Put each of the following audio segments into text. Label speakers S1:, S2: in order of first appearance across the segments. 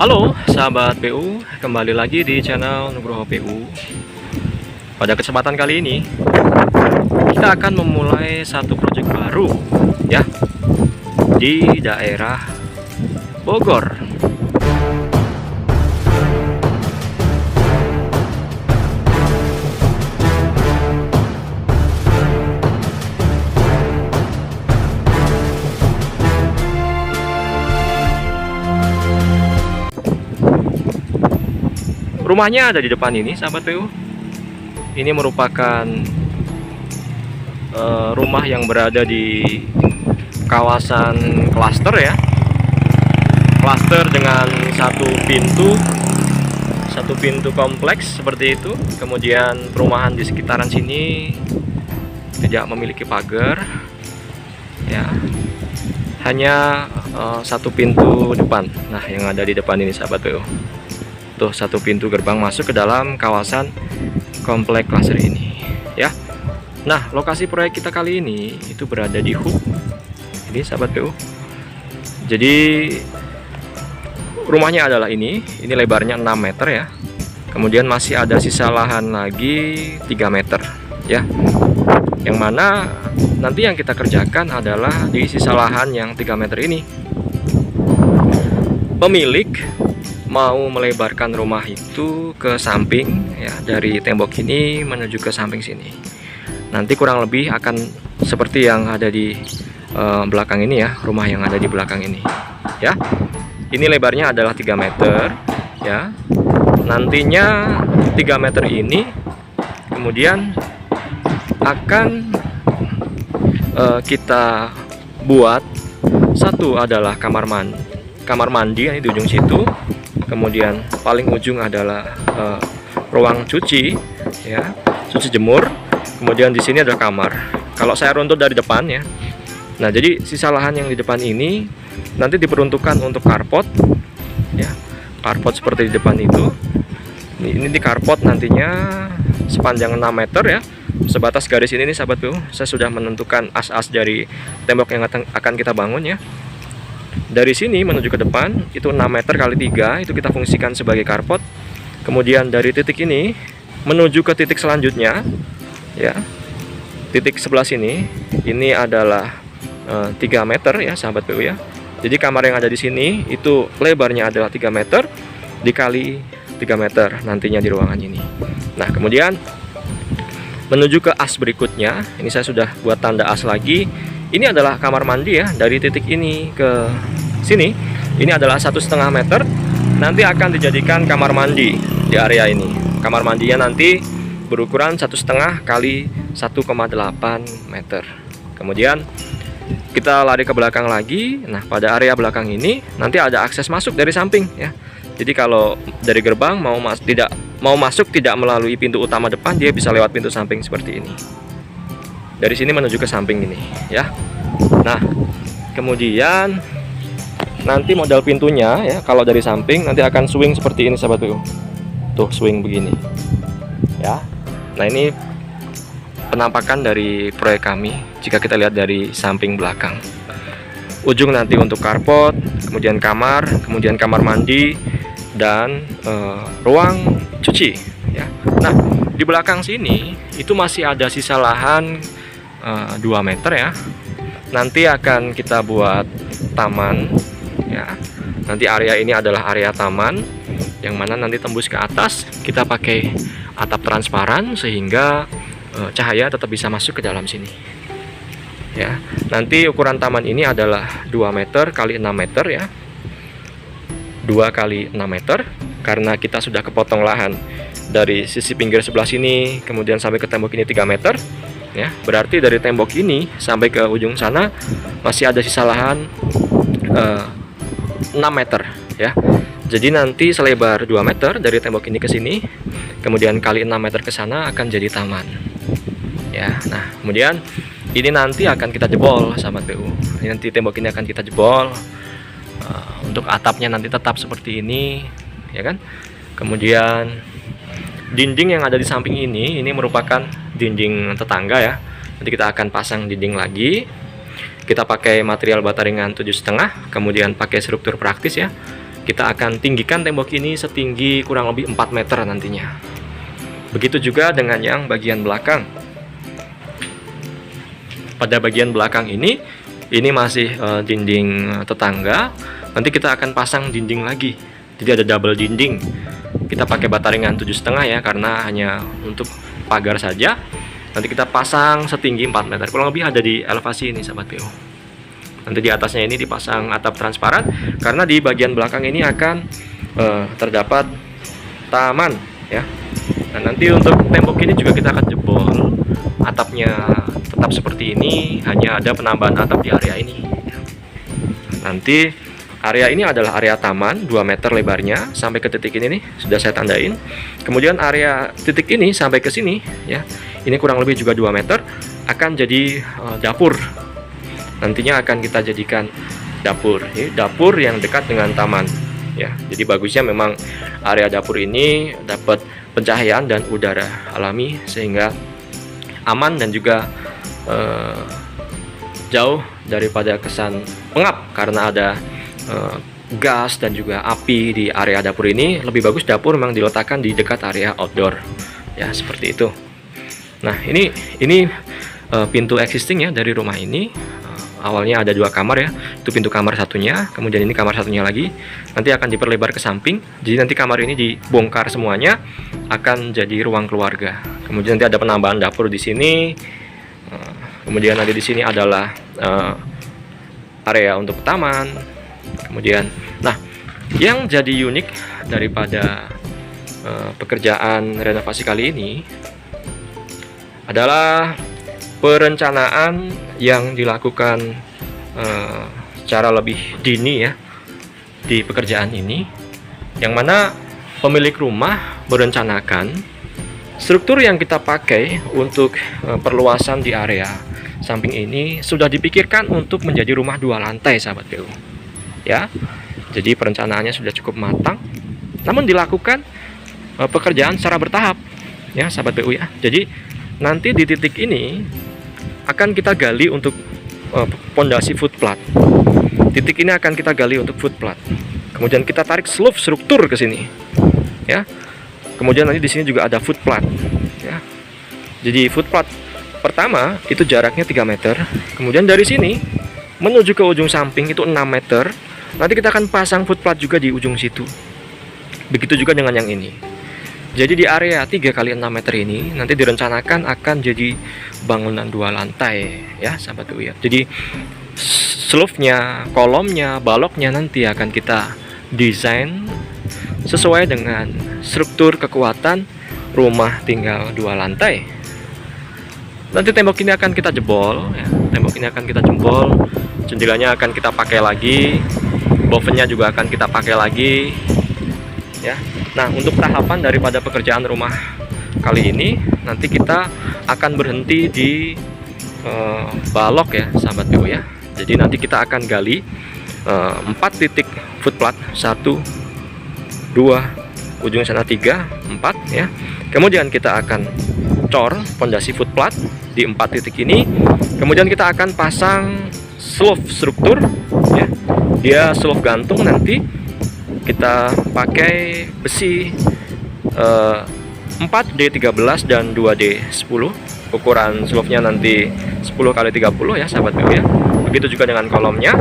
S1: Halo sahabat PU, kembali lagi di channel Nugroho PU. Pada kesempatan kali ini kita akan memulai satu proyek baru ya di daerah Bogor. Rumahnya ada di depan ini, sahabat PU. Ini merupakan rumah yang berada di kawasan klaster ya. Klaster dengan satu pintu kompleks seperti itu. Kemudian perumahan di sekitaran sini tidak memiliki pagar, ya. Hanya satu pintu depan. Nah, yang ada di depan ini, sahabat PU. Tuh, satu pintu gerbang masuk ke dalam kawasan komplek klaster ini ya. Nah, lokasi proyek kita kali ini itu berada di hub ini, sahabat PU. Jadi rumahnya adalah ini lebarnya 6 meter ya. Kemudian masih ada sisa lahan lagi 3 meter ya. Yang mana nanti yang kita kerjakan adalah di sisa lahan yang 3 meter ini. Pemilik mau melebarkan rumah itu ke samping ya, dari tembok ini menuju ke samping sini. Nanti kurang lebih akan seperti yang ada di belakang ini ya, rumah yang ada di belakang ini ya. Ini lebarnya adalah 3 meter ya. Nantinya 3 meter ini kemudian akan kita buat satu adalah kamar mandi yang di ujung situ. Kemudian paling ujung adalah ruang cuci ya, cuci jemur. Kemudian di sini ada kamar. Kalau saya runtut dari depan ya. Nah, jadi sisa lahan yang di depan ini nanti diperuntukkan untuk carport ya. Carport seperti di depan itu. Ini di carport nantinya sepanjang 6 meter ya. Sebatas garis ini nih, sahabat PU. Saya sudah menentukan as-as dari tembok yang akan kita bangun ya. Dari sini menuju ke depan itu 6 meter kali 3, itu kita fungsikan sebagai carport. Kemudian dari titik ini menuju ke titik selanjutnya ya, titik sebelah sini ini adalah 3 meter ya, sahabat PU ya. Jadi kamar yang ada di sini itu lebarnya adalah 3 meter dikali 3 meter nantinya di ruangan ini. Nah, kemudian menuju ke as berikutnya, ini saya sudah buat tanda as lagi. Ini adalah kamar mandi ya. Dari titik ini ke sini, ini adalah 1,5 meter. Nanti akan dijadikan kamar mandi di area ini. Kamar mandinya nanti berukuran 1,5 kali 1,8 meter. Kemudian kita lari ke belakang lagi. Nah, pada area belakang ini nanti ada akses masuk dari samping ya. Jadi kalau dari gerbang mau masuk tidak melalui pintu utama depan, dia bisa lewat pintu samping seperti ini. Dari sini menuju ke samping ini ya. Nah, kemudian nanti model pintunya ya, kalau dari samping nanti akan swing seperti ini, sahabat PU. Tuh, swing begini ya. Nah, ini penampakan dari proyek kami jika kita lihat dari samping belakang. Ujung nanti untuk carport, kemudian kamar mandi dan ruang cuci ya. Nah, di belakang sini itu masih ada sisa lahan 2 meter ya. Nanti akan kita buat taman ya. Nanti area ini adalah area taman yang mana nanti tembus ke atas. Kita pakai atap transparan sehingga cahaya tetap bisa masuk ke dalam sini ya. Nanti ukuran taman ini adalah 2 meter kali 6 meter ya. 2 kali 6 meter karena kita sudah kepotong lahan dari sisi pinggir sebelah sini kemudian sampai ke tembok ini 3 meter ya. Berarti dari tembok ini sampai ke ujung sana masih ada sisa lahan 6 meter ya. Jadi nanti selebar 2 meter dari tembok ini ke sini, kemudian kali 6 meter ke sana akan jadi taman ya. Nah, kemudian ini nanti akan kita jebol, sahabat PU. Nanti tembok ini akan kita jebol. Untuk atapnya nanti tetap seperti ini ya kan. Kemudian dinding yang ada di samping ini merupakan dinding tetangga ya. Nanti kita akan pasang dinding lagi. Kita pakai material bata ringan 7,5, kemudian pakai struktur praktis ya. kita akan tinggikan tembok ini setinggi kurang lebih 4 meter nantinya. Begitu juga dengan yang bagian belakang. Pada bagian belakang ini masih dinding tetangga. Nanti kita akan pasang dinding lagi. Jadi ada double dinding. Kita pakai bata ringan 7,5 ya, karena hanya untuk pagar saja. Nanti kita pasang setinggi 4 meter. Kurang lebih ada di elevasi ini sahabat PO. Nanti di atasnya ini dipasang atap transparan, karena di bagian belakang ini akan terdapat taman ya. Nah, nanti untuk tembok ini juga kita akan jebol. Atapnya tetap seperti ini, hanya ada penambahan atap di area ini. Nanti area ini adalah area taman 2 meter lebarnya sampai ke titik ini nih, sudah saya tandain. Kemudian area titik ini sampai ke sini ya. Ini kurang lebih juga 2 meter, akan jadi dapur. Nantinya akan kita jadikan dapur. Ini dapur yang dekat dengan taman ya. Jadi bagusnya memang area dapur ini dapat pencahayaan dan udara alami sehingga aman dan juga jauh daripada kesan pengap karena ada gas dan juga api di area dapur ini. Lebih bagus dapur memang diletakkan di dekat area outdoor ya, seperti itu. Nah, ini pintu existing ya dari rumah ini. Awalnya ada 2 kamar ya, itu pintu kamar satunya, kemudian ini kamar satunya lagi. Nanti akan diperlebar ke samping, jadi nanti kamar ini dibongkar semuanya, akan jadi ruang keluarga. Kemudian nanti ada penambahan dapur di sini. Kemudian nanti di sini adalah area untuk taman. Kemudian, nah, yang jadi unik daripada pekerjaan renovasi kali ini adalah perencanaan yang dilakukan secara lebih dini ya di pekerjaan ini, yang mana pemilik rumah merencanakan struktur yang kita pakai untuk perluasan di area samping ini sudah dipikirkan untuk menjadi rumah 2 lantai sahabat PU ya. Jadi perencanaannya sudah cukup matang, namun dilakukan pekerjaan secara bertahap ya sahabat PU ya. Jadi nanti di titik ini akan kita gali untuk pondasi footplat. Titik ini akan kita gali untuk footplat. Kemudian kita tarik slope struktur ke sini, ya. Kemudian nanti di sini juga ada footplat, ya. Jadi footplat pertama itu jaraknya 3 meter. Kemudian dari sini menuju ke ujung samping itu 6 meter. Nanti kita akan pasang footplat juga di ujung situ. Begitu juga dengan yang ini. Jadi di area 3 kali 6 meter ini nanti direncanakan akan jadi bangunan 2 lantai ya sahabat UI ya. Jadi slope-nya, kolomnya, baloknya nanti akan kita desain sesuai dengan struktur kekuatan rumah tinggal 2 lantai. Nanti tembok ini akan kita jebol ya. Tembok ini akan kita jebol, jendelanya akan kita pakai lagi, bovennya juga akan kita pakai lagi ya. Nah, untuk tahapan daripada pekerjaan rumah kali ini nanti kita akan berhenti di balok ya sahabat PU ya. Jadi nanti kita akan gali 4 titik footplat, 1, 2, ujung sana 3, 4 ya. Kemudian kita akan cor pondasi footplat di 4 titik ini. Kemudian kita akan pasang slope struktur ya. Dia slope gantung, nanti kita pakai besi 4D13 dan 2D10. Ukuran slope-nya nanti 10 kali 30 ya sahabat PU ya. Begitu juga dengan kolomnya.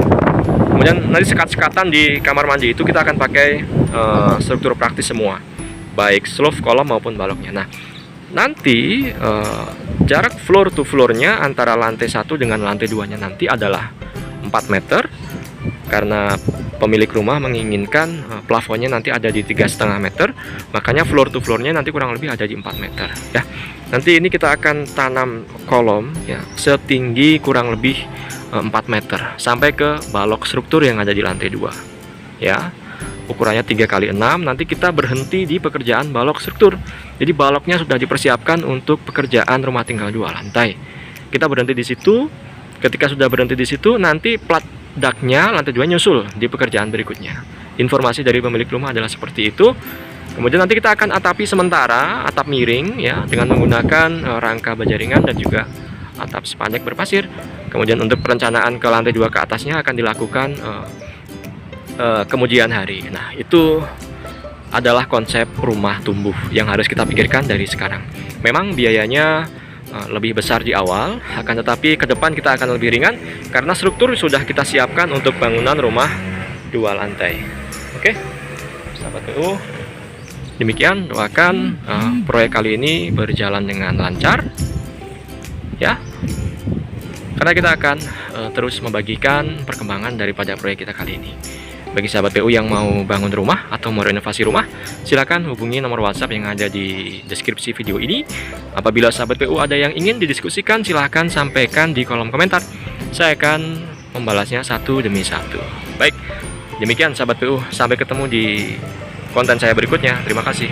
S1: Kemudian nanti sekat-sekatan di kamar mandi itu kita akan pakai struktur praktis semua, baik slope, kolom maupun baloknya. Nah, nanti jarak floor to floor-nya antara lantai 1 dengan lantai 2-nya nanti adalah 4 meter. Karena pemilik rumah menginginkan plafonnya nanti ada di 3,5 meter, makanya floor to floor-nya nanti kurang lebih ada di 4 meter ya. Nanti ini kita akan tanam kolom ya setinggi kurang lebih 4 meter sampai ke balok struktur yang ada di lantai 2 ya. Ukurannya 3 kali 6. Nanti kita berhenti di pekerjaan balok struktur. Jadi baloknya sudah dipersiapkan untuk pekerjaan rumah tinggal 2 lantai. Kita berhenti di situ. Ketika sudah berhenti di situ, nanti plat daknya lantai 2 nyusul di pekerjaan berikutnya. Informasi dari pemilik rumah adalah seperti itu. Kemudian nanti kita akan atapi sementara atap miring ya dengan menggunakan rangka baja ringan dan juga atap spandek berpasir. Kemudian untuk perencanaan ke lantai 2 ke atasnya akan dilakukan kemudian hari. Nah, itu adalah konsep rumah tumbuh yang harus kita pikirkan dari sekarang. Memang biayanya lebih besar di awal, akan tetapi ke depan kita akan lebih ringan karena struktur sudah kita siapkan untuk bangunan rumah 2 lantai. Oke, sahabat PU, demikian, doakan proyek kali ini berjalan dengan lancar ya, karena kita akan terus membagikan perkembangan daripada proyek kita kali ini. Bagi sahabat PU yang mau bangun rumah atau mau renovasi rumah, silakan hubungi nomor WhatsApp yang ada di deskripsi video ini. Apabila sahabat PU ada yang ingin didiskusikan, silahkan sampaikan di kolom komentar. Saya akan membalasnya satu demi satu. Baik, demikian sahabat PU, sampai ketemu di konten saya berikutnya. Terima kasih.